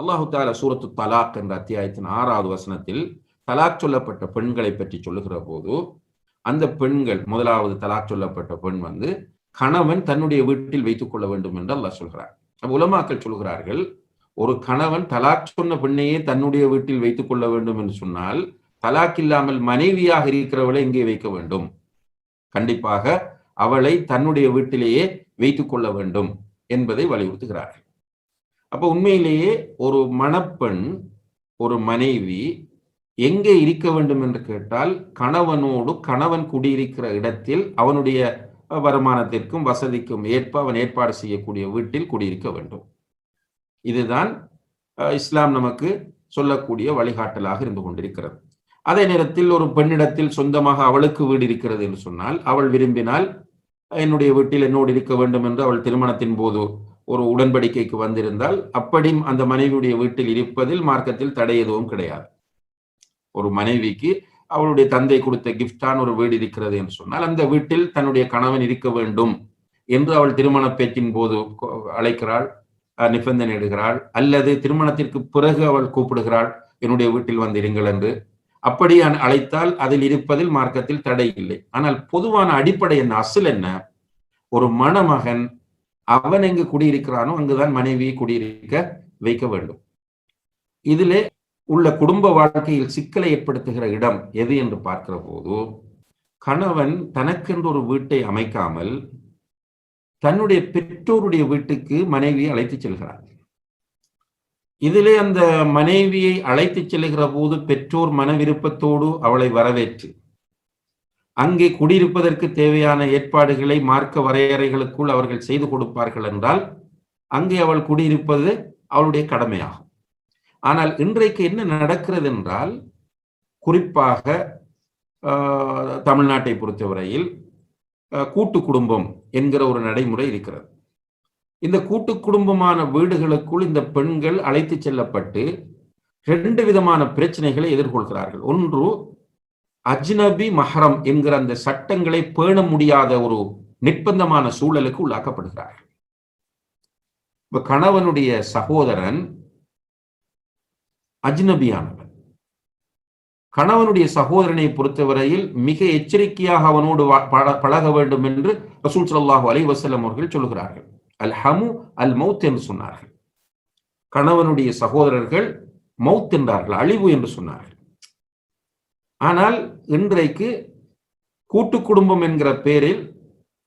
அல்லாஹு தஆலா சூரத்து தலாக் என்ற அத்தியாயத்தின் 6வது வசனத்தில் தலாக் சொல்லப்பட்ட பெண்களை பற்றி சொல்லுகிற போது, அந்த பெண்கள், முதலாவது தலாக் சொல்லப்பட்ட பெண் கணவன் தன்னுடைய வீட்டில் வைத்துக் கொள்ள வேண்டும் என்று அல்லாஹ் சொல்கிறார். உலமாக்கள் சொல்கிறார்கள், ஒரு கணவன் தலாக் சொன்ன பெண்ணையே தன்னுடைய வீட்டில் வைத்துக் கொள்ள வேண்டும் என்று சொன்னால், தலாக் இல்லாமல் மனைவியாக இருக்கிறவளை இங்கே வைக்க வேண்டும். கண்டிப்பாக அவளை தன்னுடைய வீட்டிலேயே வைத்துக் கொள்ள வேண்டும் என்பதை வலியுறுத்துகிறார்கள். அப்ப உண்மையிலேயே ஒரு மணப்பெண், ஒரு மனைவி எங்கே இருக்க வேண்டும் என்று கேட்டால், கணவனோடு கணவன் குடியிருக்கிற இடத்தில் அவனுடைய வருமானத்திற்கும் வசதிக்கும் ஏற்ப அவன் ஏற்பாடு செய்யக்கூடிய வீட்டில் குடியிருக்க வேண்டும். இதுதான் இஸ்லாம் நமக்கு சொல்லக்கூடிய வழிகாட்டலாக இருந்து கொண்டிருக்கிறது. அதே நேரத்தில் ஒரு பெண்ணிடத்தில் சொந்தமாக அவளுக்கு வீடு இருக்கிறது என்று சொன்னால், அவள் விரும்பினால் என்னுடைய வீட்டில் என்னோடு இருக்க வேண்டும் என்று அவள் திருமணத்தின் போது ஒரு உடன்படிக்கைக்கு வந்திருந்தால், அப்படி அந்த மனைவியுடைய வீட்டில் இருப்பதில் மார்க்கத்தில் தடை எதுவும் கிடையாது. ஒரு மனைவிக்கு அவளுடைய தந்தை கொடுத்த கிஃப்டான ஒரு வீடு இருக்கிறது என்று சொன்னால், அந்த வீட்டில் தன்னுடைய கணவன் இருக்க வேண்டும் என்று அவள் திருமண பேச்சின் போது அழைக்கிறாள், நிபந்தனை இடுகிறாள், அல்லது திருமணத்திற்கு பிறகு அவள் கூப்பிடுகிறாள், என்னுடைய வீட்டில் வந்து இருங்கள் என்று. அப்படி அழைத்தால் அதில் இருப்பதில் மார்க்கத்தில் தடை இல்லை. ஆனால் பொதுவான அடிப்படை என்ன, அசல் என்ன, ஒரு மணமகன் அவன் எங்கு குடியிருக்கிறானோ அங்குதான் மனைவியை குடியிருக்க வைக்க வேண்டும். இதிலே உள்ள குடும்ப வாழ்க்கையில் சிக்கலை ஏற்படுத்துகிற இடம் எது என்று பார்க்கிற போது, கணவன் தனக்கென்று ஒரு வீட்டை அமைக்காமல் தன்னுடைய பெற்றோருடைய வீட்டுக்கு மனைவியை அழைத்து செல்கிறார். இதிலே அந்த மனைவியை அழைத்து செல்லுகிற போது பெற்றோர் மன விருப்பத்தோடு அவளை வரவேற்று அங்கே குடியிருப்பதற்கு தேவையான ஏற்பாடுகளை மார்க்க வரையறைகளுக்குள் அவர்கள் செய்து கொடுப்பார்கள் என்றால் அங்கே அவள் குடியிருப்பது அவளுடைய கடமையாகும். ஆனால் இன்றைக்கு என்ன நடக்கிறது என்றால், குறிப்பாக தமிழ்நாட்டை பொறுத்தவரையில் கூட்டு குடும்பம் என்கிற ஒரு நடைமுறை இருக்கிறது. இந்த கூட்டு குடும்பமான வீடுகளுக்குள் இந்த பெண்கள் அழைத்து செல்லப்பட்டு 2 விதமான பிரச்சனைகளை எதிர்கொள்கிறார்கள். ஒன்று, அஜ்னபி மஹரம் என்கிற அந்த சட்டங்களை பேண முடியாத ஒரு நிர்பந்தமான சூழலுக்கு உள்ளாக்கப்படுகிறார்கள். இப்ப கணவனுடைய சகோதரன் அஜ்னபியானவன். கணவனுடைய சகோதரனை பொறுத்தவரையில் மிக எச்சரிக்கையாக அவனோடு பழக வேண்டும் என்று ரசூல் ஸல்லல்லாஹு அலைஹி வஸல்லம் அவர்கள் சொல்கிறார்கள். அல் ஹமு அல் மௌத் என்று சொன்னார்கள். கணவனுடைய சகோதரர்கள் மௌத் என்றார்கள், அழிவு என்று சொன்னார்கள். ஆனால் இன்றைக்கு கூட்டு குடும்பம் என்கிற பெயரில்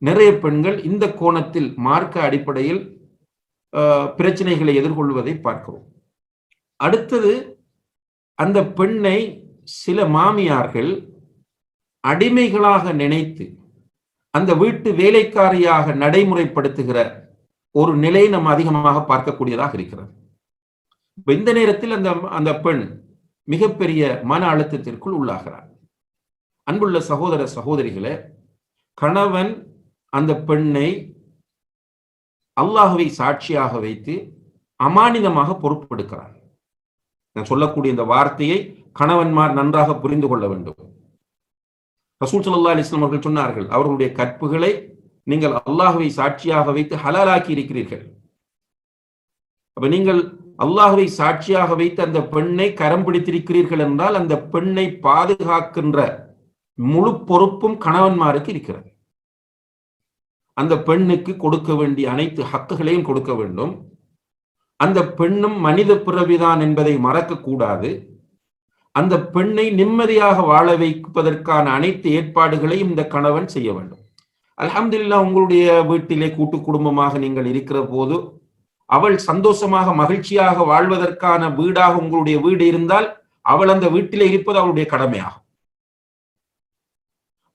நிறைய பெண்கள் இந்த கோணத்தில் மார்க்க அடிப்படையில் பிரச்சனைகளை எதிர்கொள்வதை பார்க்கிறோம். அடுத்தது, அந்த பெண்ணை சில மாமியார்கள் அடிமைகளாக நினைத்து அந்த வீட்டு வேலைக்காரியாக நடைமுறைப்படுத்துகிற ஒரு நிலை நம்ம அதிகமாக பார்க்கக்கூடியதாக இருக்கிறது. இந்த நேரத்தில் அந்த பெண் மிகப்பெரிய மன அழுத்தத்திற்குள் உள்ளாகிறார். அன்புள்ள சகோதர சகோதரிகளே, கணவன் அந்த பெண்ணை அல்லாஹ்வை சாட்சியாக வைத்து அமானிதமாக பொறுப்பெடுக்கிறார். நான் சொல்லக்கூடிய இந்த வார்த்தையை கணவன்மார் நன்றாக புரிந்து கொள்ள வேண்டும். ரசூல் ஸல்லல்லாஹு அலைஹி வஸல்லம் அவர்கள் சொன்னார்கள், அவர்களுடைய கற்புகளை நீங்கள் அல்லாஹ்வை சாட்சியாக வைத்து ஹலாலாக்கி இருக்கிறீர்கள். அப்ப நீங்கள் அல்லாஹ்வை சாட்சியாக வைத்து அந்த பெண்ணை கரம் பிடித்திருக்கிறீர்கள் என்றால் அந்த பெண்ணை பாதுகாக்கின்ற முழு பொறுப்பும் கணவன்மாருக்கு இருக்கிறது. அந்த பெண்ணுக்கு கொடுக்க வேண்டிய அனைத்து ஹக்குகளையும் கொடுக்க வேண்டும். அந்த பெண்ணும் மனித பிறவிதான் என்பதை மறக்க கூடாது. அந்த பெண்ணை நிம்மதியாக வாழ வைப்பதற்கான அனைத்து ஏற்பாடுகளையும் இந்த கணவன் செய்ய வேண்டும். அல்ஹம்துலில்லாஹ், உங்களுடைய வீட்டிலே கூட்டு குடும்பமாக நீங்கள் இருக்கிற போது அவள் சந்தோஷமாக மகிழ்ச்சியாக வாழ்வதற்கான வீடாக உங்களுடைய வீடு இருந்தால் அவள் அந்த வீட்டிலே இருப்பது அவளுடைய கடமையாகும்.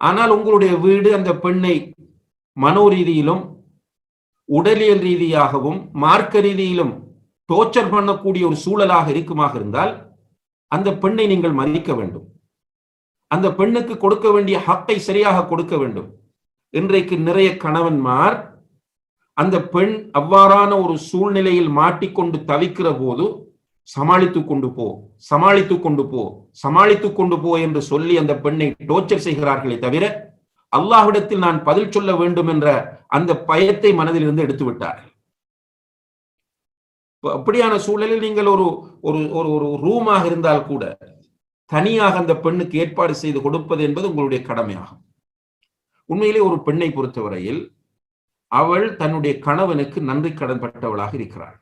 ஆனால் உங்களுடைய வீடு அந்த பெண்ணை மனோரீதியிலும் உடலியல் ரீதியாகவும் மார்க்க ரீதியிலும் டோர்ச்சர் பண்ணக்கூடிய ஒரு சூழலாக இருக்குமாக இருந்தால் அந்த பெண்ணை நீங்கள் மதிக்க வேண்டும். அந்த பெண்ணுக்கு கொடுக்க வேண்டிய ஹக்கை சரியாக கொடுக்க வேண்டும். இன்றைக்கு நிறைய கணவன்மார் அந்த பெண் அவ்வாறான ஒரு சூழ்நிலையில் மாட்டிக்கொண்டு தவிக்கிற போது சமாளித்துக் கொண்டு போ, சமாளித்துக் கொண்டு போ, சமாளித்துக் கொண்டு போ என்று சொல்லி அந்த பெண்ணை டோர்ச்சர் செய்கிறார்களே தவிர அல்லாஹ்விடத்தில் நான் பதில் சொல்ல வேண்டும் என்ற அந்த பயத்தை மனதில் இருந்து எடுத்து விட்டார்கள். அப்படியான சூழலில் நீங்கள் ஒரு ஒரு ஒரு ரூமாக இருந்தால் கூட தனியாக அந்த பெண்ணுக்கு ஏற்பாடு செய்து கொடுப்பது என்பது உங்களுடைய கடமையாகும். உண்மையிலே ஒரு பெண்ணை பொறுத்தவரையில் அவள் தன்னுடைய கணவனுக்கு நன்றி கடன் பட்டவளாக இருக்கிறாள்.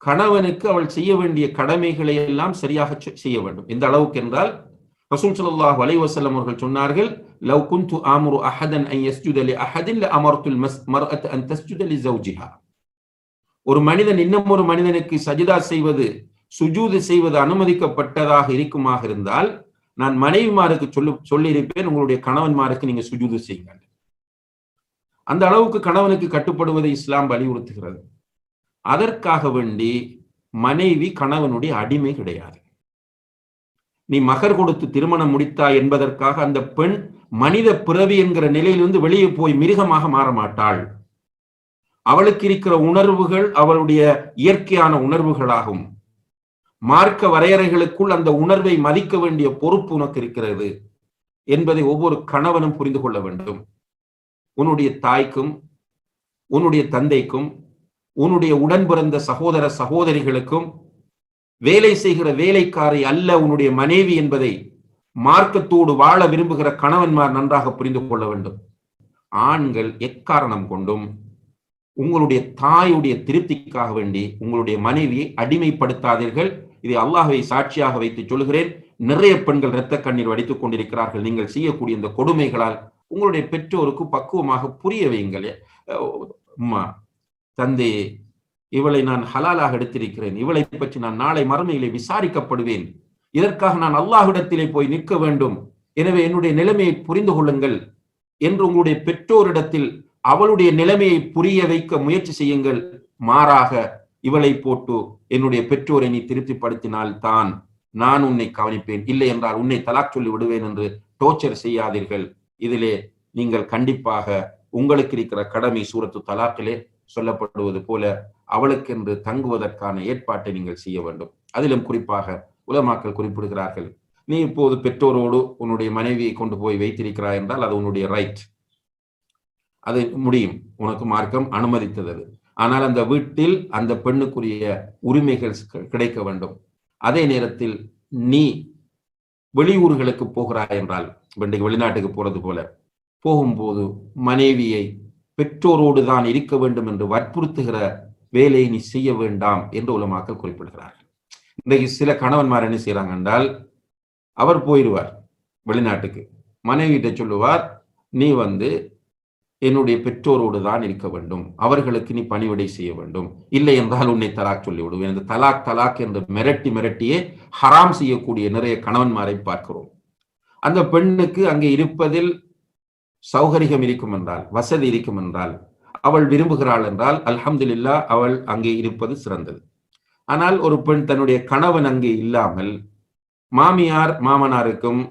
கணவனுக்கு அவள் செய்ய வேண்டிய கடமைகளை எல்லாம் சரியாக செய்ய வேண்டும். எந்த அளவுக்கு என்றால் ரசூல் ஸல்லல்லாஹு அலைஹி வஸல்லம் அவர்கள் சொன்னார்கள், லவ் குன்து ஆமுரு அஹதன் அன் யஸ்ஜுத லி அஹதின் லஅமர்துல் மர்அத அன் தஸ்ஜுத லி ஜௌஜிஹா. ஒரு மனிதன் இன்னும் ஒரு மனிதனுக்கு சஜிதா செய்வது, சுஜூது செய்வது அனுமதிக்கப்பட்டதாக இருக்குமாக இருந்தால் நான் மனைவிமாருக்கு சொல்லியிருப்பேன், உங்களுடைய கணவன்மாருக்கு நீங்க சுஜூது செய்யுங்கள். அந்த அளவுக்கு கணவனுக்கு கட்டுப்படுவதை இஸ்லாம் வலியுறுத்துகிறது. அதற்காக வேண்டி மனைவி கணவனுடைய அடிமை கிடையாது. நீ மகர் கொடுத்து திருமணம் முடித்தாய் என்பதற்காக அந்த பெண் மனித பிறவி என்கிற நிலையிலிருந்து வெளியே போய் மிருகமாக மாற மாட்டாள். அவளுக்கு இருக்கிற உணர்வுகள் அவளுடைய இயற்கையான உணர்வுகளாகும். மார்க்க வரையறைகளுக்குள் அந்த உணர்வை மதிக்க வேண்டிய பொறுப்பு உனக்கு இருக்கிறது என்பதை ஒவ்வொரு கணவனும் புரிந்து கொள்ள வேண்டும். உன்னுடைய தாய்க்கும் உன்னுடைய தந்தைக்கும் உன்னுடைய உடன் பிறந்த சகோதர சகோதரிகளுக்கும் வேலை செய்கிற வேலைக்காரை அல்ல உன்னுடைய மனைவி என்பதை மார்க்கத்தோடு வாழ விரும்புகிற கணவன்மார் நன்றாக புரிந்து கொள்ள வேண்டும். ஆண்கள் எக்காரணம் கொண்டும் உங்களுடைய தாயுடைய திருப்திக்காக வேண்டி உங்களுடைய மனைவியை அடிமைப்படுத்தாதீர்கள். இதை அல்லாஹ்வை சாட்சியாக வைத்து சொல்கிறேன். நிறைய பெண்கள் இரத்த கண்ணீர் வடித்துக் கொண்டிருக்கிறார்கள். நீங்கள் செய்யக்கூடிய இந்த கொடுமைகளால் உங்களுடைய பெற்றோருக்கு பக்குவமாக புரிய வையுங்கள். அம்மா, தந்தையே, இவளை நான் ஹலாலாக எடுத்திருக்கிறேன், இவளை பற்றி நான் நாளை மறுமையிலே விசாரிக்கப்படுவேன், இதற்காக நான் அல்லாஹ்விடத்திலே போய் நிற்க வேண்டும், எனவே என்னுடைய நிலைமையை புரிந்து கொள்ளுங்கள் என்று உங்களுடைய பெற்றோரிடத்தில் அவளுடைய நிலைமையை புரிய வைக்க முயற்சி செய்யுங்கள். மாறாக இவளை போட்டு என்னுடைய பெற்றோரை நீ திருப்திப்படுத்தினால் தான் நான் உன்னை கவனிப்பேன், இல்லை என்றால் உன்னை தலாக் சொல்லி விடுவேன் என்று டோர்ச்சர் செய்யாதீர்கள். இதிலே நீங்கள் கண்டிப்பாக உங்களுக்கு இருக்கிற கடமை சூரத்து தலாக்கிலே சொல்லப்படுவது போல அவளுக்கென்று தங்குவதற்கான ஏற்பாட்டை நீங்கள் செய்ய வேண்டும். அதிலும் குறிப்பாக உலமாக்கள் குறிப்பிடுகிறார்கள், நீ இப்போது பெற்றோரோடு உன்னுடைய மனைவியை கொண்டு போய் வைத்திருக்கிறாய் என்றால் அது உன்னுடைய ரைட், அது முடியும், உனக்கு மார்க்கம் அனுமதித்தது. ஆனால் அந்த வீட்டில் அந்த பெண்ணுக்குரிய உரிமைகள் கிடைக்க வேண்டும். அதே நேரத்தில் நீ வெளியூர்களுக்கு போகிறாய் என்றால், இன்றைக்கு வெளிநாட்டுக்கு போறது போல போகும்போது மனைவியை பெற்றோரோடு தான் இருக்க வேண்டும் என்று வற்புறுத்துகிற வேலையை நீ செய்ய வேண்டாம் என்று உலமாக்கள் குறிப்பிடுகிறார்கள். இன்றைக்கு சில கணவன்மார் என்ன செய்யறாங்க என்றால், அவர் போயிடுவார் வெளிநாட்டுக்கு, மனைவியிட்ட சொல்லுவார், நீ என்னுடைய பெற்றோரோடு தான் இருக்க வேண்டும், அவர்களுக்கு நீ பணிவிடை செய்ய வேண்டும், இல்லை என்றால் உன்னை தலாக் சொல்லி விடுவேன். இந்த தலாக் தலாக் என்று மிரட்டியே ஹராம் செய்யக்கூடிய நிறைய கணவன்மாரை பார்க்கிறோம். அந்த பெண்ணுக்கு அங்கே இருப்பதில் சௌகரியம் இருக்கும் என்றால், வசதி இருக்கும் என்றால், அவள் விரும்புகிறாள் என்றால் அல்ஹம்துலில்லாஹ், அவள் அங்கே இருப்பது சிறந்தது. ஆனால் ஒரு பெண் தன்னுடைய கணவன் அங்கே இல்லாமல் மாமியார் மாமனாருக்கும்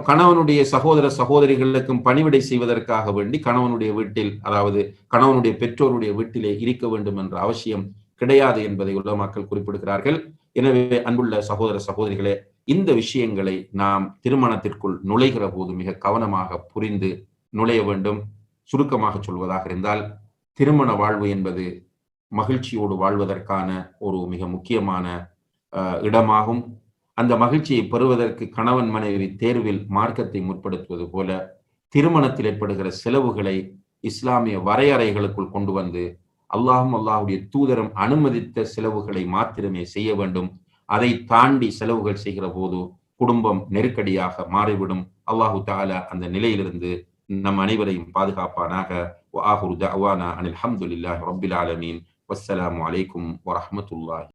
கணவனுடைய சகோதர சகோதரிகளுக்கும் பணிவிடை செய்வதற்காக வேண்டி கணவனுடைய வீட்டில், அதாவது கணவனுடைய பெற்றோருடைய வீட்டிலே இருக்க வேண்டும் என்ற அவசியம் கிடையாது என்பதை உலமாக்கள் குறிப்பிடுகிறார்கள். எனவே அன்புள்ள சகோதர சகோதரிகளே, இந்த விஷயங்களை நாம் திருமணத்திற்குள் நுழைகிற போது மிக கவனமாக புரிந்து நுழைய வேண்டும். சுருக்கமாக சொல்வதாக இருந்தால், திருமண வாழ்வு என்பது மகிழ்ச்சியோடு வாழ்வதற்கான ஒரு மிக முக்கியமான இடமாகும். அந்த மகிழ்ச்சியை பெறுவதற்கு கணவன் மனைவி தேர்வில் மார்க்கத்தை முற்படுத்துவது போல திருமணத்தில் ஏற்படுகிற செலவுகளை இஸ்லாமிய வரையறைகளுக்குள் கொண்டு வந்து அல்லாஹும் அல்லாஹுடைய தூதரும் அனுமதித்த செலவுகளை மாத்திரமே செய்ய வேண்டும். அதை தாண்டி செலவுகள் செய்கிற போது குடும்பம் நெருக்கடியாக மாறிவிடும். அல்லாஹு தஆலா அந்த நிலையிலிருந்து நம் அனைவரையும் பாதுகாப்பானாக. வஆஹிரு தஅவானா அனில் ஹம்துலில்லாஹி ரப்பில் ஆலமீன். வஸ்ஸலாமு அலைக்கும் வரஹ்மத்துல்லாஹி